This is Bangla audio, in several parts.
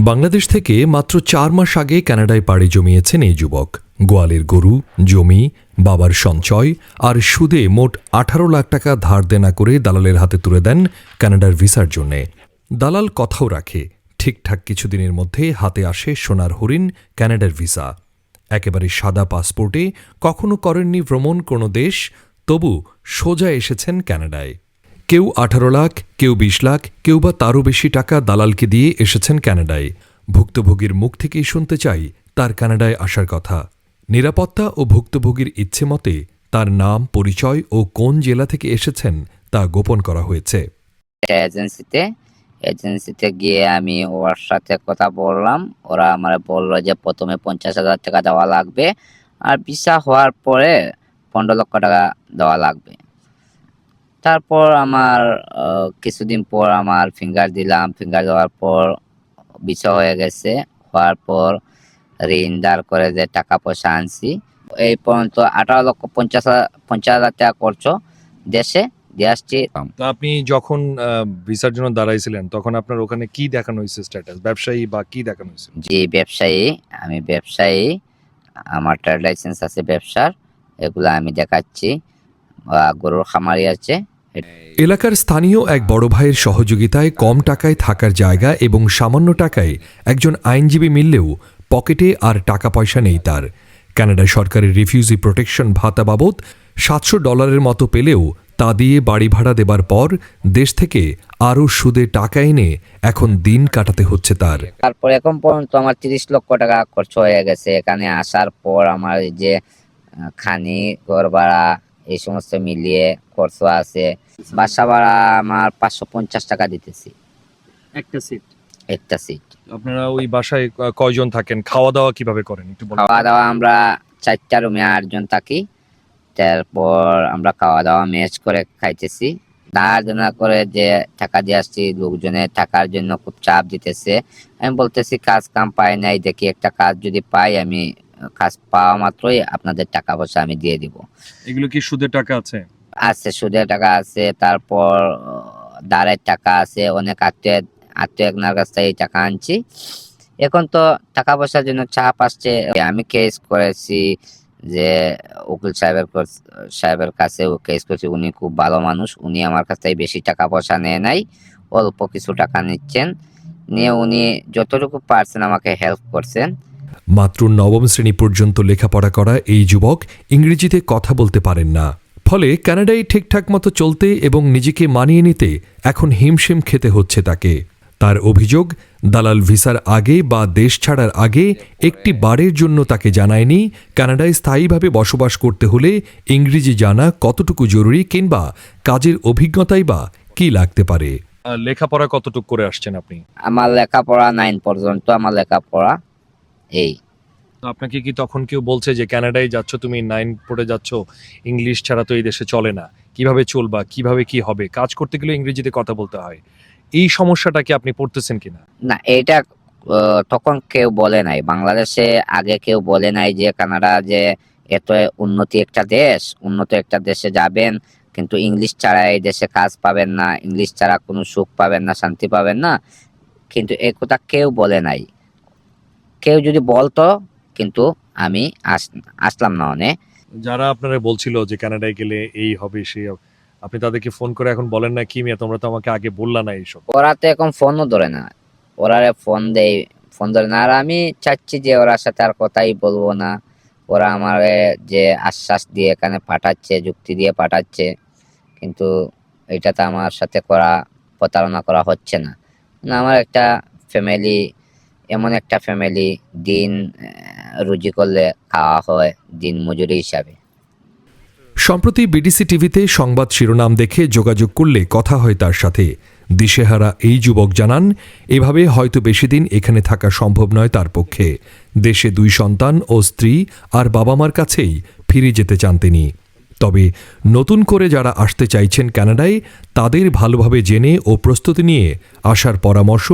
বাংলাদেশ থেকে মাত্র ৪ মাস আগে কানাডায় পাড়ি জমিয়েছেন এই যুবক। গোয়ালের গরু, জমি, বাবার সঞ্চয় আর সুদে মোট ১৮ লাখ টাকা ধার দেনা করে দালালের হাতে তুলে দেন কানাডার ভিসার জন্যে। দালাল কথাও রাখে, ঠিকঠাক কিছুদিনের মধ্যে হাতে আসে সোনার হরিণ কানাডার ভিসা। একেবারে সাদা পাসপোর্টে কখনো করেননি ভ্রমণ কোনো দেশ, তবু সোজা এসেছেন কানাডায়। কেউ ১৮ লাখ, কেউ ২০ লাখ, কেউ বা তারও বেশি টাকা দালালকে দিয়ে এসেছেন কানাডায়। ভুক্তভোগীর মুখ থেকেই শুনতে চাই তার কানাডায় আসার কথা। নিরাপত্তা ও ভুক্তভোগীর ইচ্ছে মতে তার নাম, পরিচয় ও কোন জেলা থেকে এসেছেন তা গোপন করা হয়েছে। এজেন্সিতে গিয়ে আমি ওর সাথে কথা বললাম। ওরা আমার বললো যে প্রথমে ৫০,০০০ টাকা দেওয়া লাগবে, আর ভিসা হওয়ার পরে ১৫ লক্ষ টাকা দেওয়া লাগবে। তারপর আমার কিছুদিন পর আমার ফিঙ্গার দিলাম। ফিঙ্গার দেওয়ার পর ভিসা হয়ে গেছে। হওয়ার পর ঋণ ধার করে যে টাকা পয়সা আনছি, এই পর্যন্ত ১৮,৫০,০০০ টাকা খরচ দেশে দিয়ে আসছি। তো আপনি যখন ভিসার জন্য দাঁড়াইছিলেন তখন আপনার ওখানে কি দেখানো হয়েছে স্ট্যাটাস, ব্যবসায়ী বা কি দেখানো হয়েছে? জি, ব্যবসায়ী। আমি ব্যবসায়ী, আমার ট্রেড লাইসেন্স আছে ব্যবসার, এগুলো আমি দেখাচ্ছি। গরুর খামারি আছে। এলাকার স্থানীয় এক বড় ভাইয়ের সহযোগিতায় কম টাকায় থাকার জায়গা এবং সামান্য টাকায় একজন আইনজীবী মিললেও পকেটে আর টাকা পয়সা নেই তার। কানাডা সরকারের রিফিউজি প্রোটেকশন ভাতা বাবদ $৭০০ মতো পেলেও তা দিয়ে বাড়ি ভাড়া দেবার পর দেশ থেকে আরও সুদে টাকা এনে এখন দিন কাটাতে হচ্ছে তার। তারপর এখন পর্যন্ত আমার ৩০ লক্ষ টাকা খরচ হয়ে গেছে। এখানে আসার পর আমার এই যে খানি, ঘর ভাড়া, এই সমস্ত মিলিয়ে খরচ আছে। বাসা ভাড়া আমার ৫৫০ টাকা দিতেছি একটা সিট। আপনারা ওই বাসায় কয়জন থাকেন, খাওয়া দাওয়া কিভাবে করেন একটু বলুন? খাওয়া দাওয়া আমরা ৪টা রুমে ৮ জন থাকি। তারপর আমরা খাওয়া দাওয়া ম্যাচ করে খাইতেছি। ধার দেনা করে যে টাকা দিয়ে আসছি, লোকজনের টাকার জন্য খুব চাপ দিতেছে। আমি বলতেছি কাজ কাম পাই নাই, দেখি একটা কাজ যদি পাই, আমি কাজ পাওয়া মাত্রই আপনাদের টাকা পয়সা আমি দিয়ে দিব। এগুলো কি সুদের টাকা আছে? আছে, সুদের টাকা আছে, তারপর ধারের টাকা আছে। অনেক আত্মীয়র কাছ থেকে এই টাকা আনছি। এখন তো টাকা পয়সার জন্য চাপ আসছে। আমি কেস করেছি যে উকিল সাহেবের কাছে কেস করেছি। উনি খুব ভালো মানুষ। উনি আমার কাছ থেকে বেশি টাকা পয়সা নেয় নাই, অল্প কিছু টাকা নিচ্ছেন। নিয়ে উনি যতটুকু পারছেন আমাকে হেল্প করছেন। মাত্র নবম শ্রেণী পর্যন্ত লেখাপড়া করা এই যুবক ইংরেজিতে কথা বলতে পারেন না। ফলে কানাডায় ঠিকঠাক মতো চলতে এবং নিজেকে মানিয়ে নিতে এখন হিমশিম খেতে হচ্ছে তাকে। তার অভিযোগ, দালাল ভিসার আগে বা দেশ ছাড়ার আগে একটি বারের জন্য তাকে জানায়নি কানাডায় স্থায়ীভাবে বসবাস করতে হলে ইংরেজি জানা কতটুকু জরুরি, কিংবা কাজের অভিজ্ঞতাই বা কি লাগতে পারে। লেখাপড়া কতটুকু করে আসছেন আপনি? আমার লেখাপড়া 9 পর্যন্ত আমার লেখাপড়া। এই আপনাকে কি তখন কেউ বলছে যে কানাডায় যাচ্ছ, তুমি 9 পড়ে যাচ্ছ, ইংলিশ ছাড়া তো এই দেশে চলে না, কিভাবে চলবা, কিভাবে কি হবে, কাজ করতে গেলে ইংরেজিতে কথা বলতে হয়, এই সমস্যাটা কি আপনি পড়তেছেন কিনা? না, এটা তখন কেউ বলে নাই। বাংলাদেশে আগে কেউ বলে নাই যে কানাডা যে এত উন্নত একটা দেশে যাবেন, কিন্তু ইংলিশ ছাড়া এই দেশে কাজ পাবেন না, ইংলিশ ছাড়া কোনো সুখ পাবেন না, শান্তি পাবেন না। কিন্তু এই কথা কেউ বলে নাই। কেউ যদি বলতো, কিন্তু আমি আসলাম না। অনেক যারা আপনারা বলছিল যে কানাডায় গেলে এই হবে সেই হবে, আপনি তাদেরকে ফোন করে এখন বলেন না কি মিয়া তোমরা তো আমাকে আগে বললা না এইসব? ওরা তো এখন ফোনও ধরে না। ওরা ফোন ধরে না। আর আমি চাচ্ছি যে ওরার সাথে আর কথাই বলবো না। ওরা আমার যে আশ্বাস দিয়ে এখানে পাঠাচ্ছে, যুক্তি দিয়ে পাঠাচ্ছে, কিন্তু এটা তো আমার সাথে প্রতারণা করা হচ্ছে না। আমার একটা ফ্যামিলি, এমন একটা ফ্যামিলি, দিন রুজি করলে খাওয়া হয় দিন মজুরি হিসাবে। সম্প্রতি বিডিসি টিভিতে সংবাদ শিরোনাম দেখে যোগাযোগ করলে কথা হয় তার সাথে। দিশেহারা এই যুবক জানান, এভাবে হয়তো বেশি দিন এখানে থাকা সম্ভব নয় তার পক্ষে। দেশে 2 সন্তান ও স্ত্রী আর বাবা মার কাছেই ফিরে যেতে চান তিনি। তবে নতুন করে যারা আসতে চাইছেন কানাডায়, তাদের ভালোভাবে জেনে ও প্রস্তুতি নিয়ে আসার পরামর্শ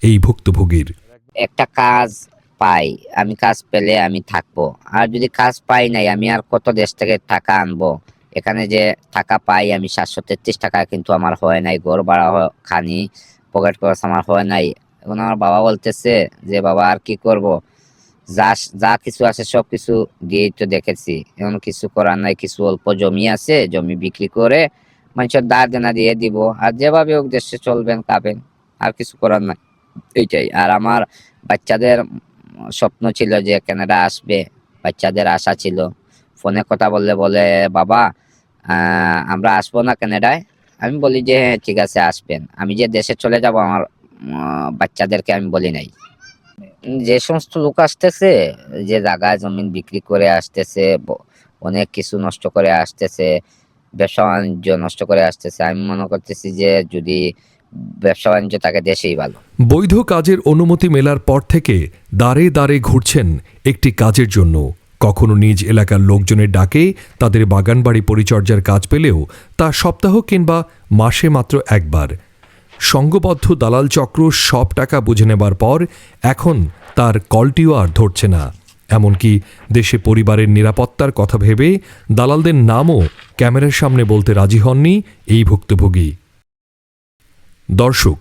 এই ভুক্তভোগীর। একটা কাজ পাই, আমি কাজ পেলে আমি থাকবো। আর যদি কাজ পাই নাই, আমি আর কত দেশ থেকে টাকা আনবো? এখানে যে টাকা পাই আমি 733 টাকা, কিন্তু আমার হয় নাই। ঘর ভাড়া, খানি, পকেট খরচ আমার হয় নাই। এখন আমার বাবা বলতেছে যে বাবা আর কি করব, যা যা কিছু আছে সব কিছু দিয়েই তো দেখেছি, এখন কিছু করার নাই, কিছু অল্প জমি আছে, জমি বিক্রি করে মানুষের ধার দেনা দিয়ে দিব, আর যেভাবে হোক দেশে চলবেন খাবেন, আর কিছু করার নাই, এইটাই। আর আমার বাচ্চাদের স্বপ্ন ছিল যে কানাডা আসবে, বাচ্চাদের আশা ছিল, ফোনে কথা বললে বলে বাবা আমরা আসবো না কানাডায়। আমি বলি যে হ্যাঁ ঠিক আছে আসবেন, আমি যে দেশে চলে যাব আমার বাচ্চাদেরকে আমি বলি নাই। যে সমস্ত লোক আসতেছে, যে জায়গায় জমিন বিক্রি করে আসতেছে, অনেক কিছু নষ্ট করে আসতেছে, ব্যবসা বাণিজ্য নষ্ট করে আসতেছে, আমি মনে করতেছি যে যদি ব্যবসা বাণিজ্য থাকে দেশেই ভালো। বৈধ কাজের অনুমতি মেলার পর থেকে দাঁড়ে দাঁড়ে ঘুরছেন একটি কাজের জন্য। কখনো নিজ এলাকার লোকজনের ডাকে তাদের বাগানবাড়ি পরিচর্যার কাজ পেলেও তা সপ্তাহ কিংবা মাসে মাত্র একবার। সঙ্গবদ্ধ দালাল চক্র সব টাকা বুঝে নেবার পর এখন তার কলটিও আর ধরছে না। এমনকি দেশে পরিবারের নিরাপত্তার কথা ভেবে দালালদের নামও ক্যামেরার সামনে বলতে রাজি হননি এই ভুক্তভোগী। দর্শক,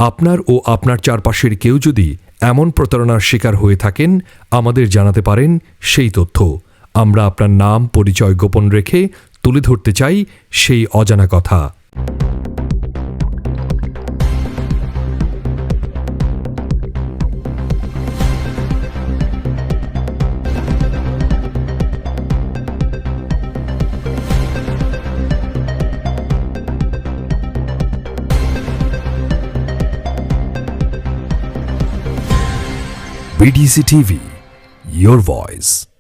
আপনার ও আপনার চারপাশের কেউ যদি এমন প্রতারণার শিকার হয়ে থাকেন, আমাদের জানাতে পারেন সেই তথ্য। আমরা আপনার নাম পরিচয় গোপন রেখে তুলে ধরতে চাই সেই অজানা কথা। BDC TV, your voice.